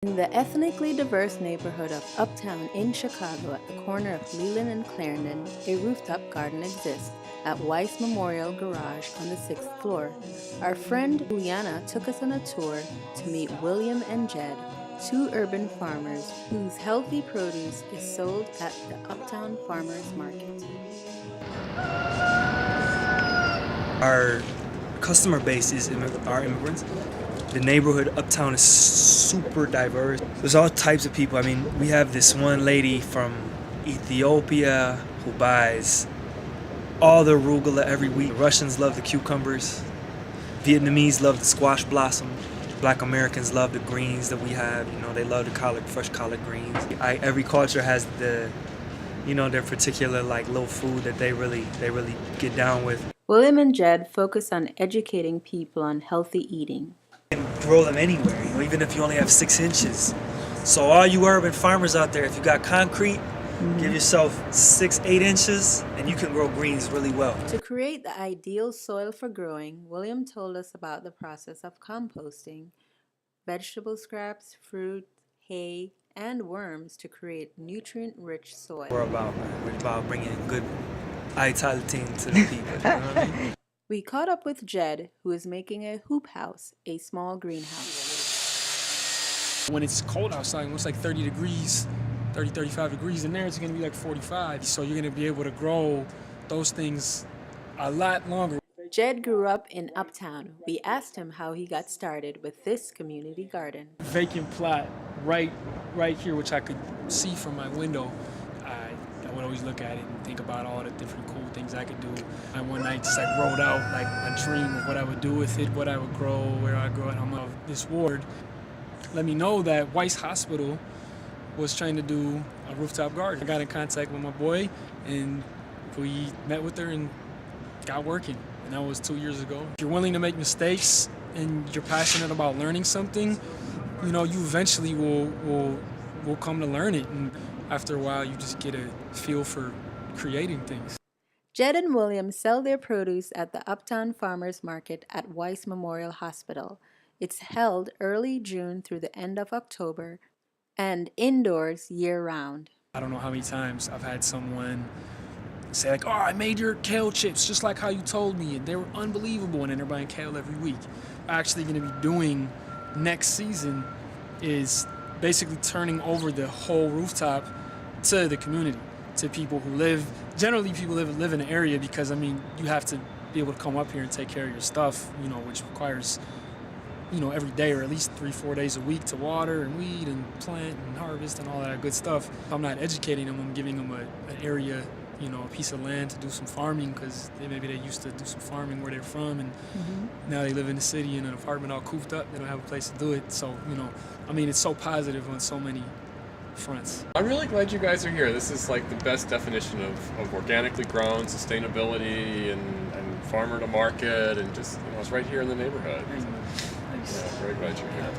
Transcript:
In the ethnically diverse neighborhood of Uptown in Chicago at the corner of Leland and Clarendon, a rooftop garden exists at Weiss Memorial Garage on the 6th floor. Our friend Juliana took us on a tour to meet William and Jed, two urban farmers whose healthy produce is sold at the Uptown Farmers Market. Our customer base is our immigrants. The neighborhood Uptown is super diverse. There's all types of people. I mean, we have this one lady from Ethiopia who buys all the arugula every week. Russians love the cucumbers. Vietnamese love the squash blossom. Black Americans love the greens that we have. You know, they love the fresh collard greens. Every culture has their particular little food that they really get down with. William and Jed focus on educating people on healthy eating. You can grow them anywhere, even if you only have 6 inches. So all you urban farmers out there, if you got concrete, give yourself 6-8 inches and you can grow greens really well. To create the ideal soil for growing, William told us about the process of composting vegetable scraps, fruit, hay, and worms to create nutrient-rich soil. We're about bringing good vitality to the people, you know what I mean? We caught up with Jed, who is making a hoop house, a small greenhouse. When it's cold outside, when it's like 30 degrees, 30, 35 degrees in there, it's gonna be like 45. So you're gonna be able to grow those things a lot longer. Jed grew up in Uptown. We asked him how he got started with this community garden. Vacant plot right here, which I could see from my window. I would always look at it and think about all the different cool things I could do. And one night just wrote out a dream of what I would do with it, what I would grow, where I grow it. This ward let me know that Weiss Hospital was trying to do a rooftop garden. I got in contact with my boy and we met with her and got working. And that was 2 years ago. If you're willing to make mistakes and you're passionate about learning something, you eventually will come to learn it. And after a while, you just get a feel for creating things. Jed and William sell their produce at the Uptown Farmers Market at Weiss Memorial Hospital. It's held early June through the end of October and indoors year-round. I don't know how many times I've had someone say oh, I made your kale chips just like how you told me, and they were unbelievable, and then they're buying kale every week. Actually going to be doing next season is basically turning over the whole rooftop to the community, to people who generally people live in the area, because you have to be able to come up here and take care of your stuff, which requires, every day or at least 3-4 days a week to water and weed and plant and harvest and all that good stuff. I'm not educating them, I'm giving them an area, a piece of land to do some farming, because maybe they used to do some farming where they're from, and now they live in the city in an apartment all cooped up. They don't have a place to do it. So, it's so positive on so many fronts. I'm really glad you guys are here. This is the best definition of organically grown, sustainability, and farmer to market, and just, it's right here in the neighborhood. Thanks. Yeah, very glad you're here.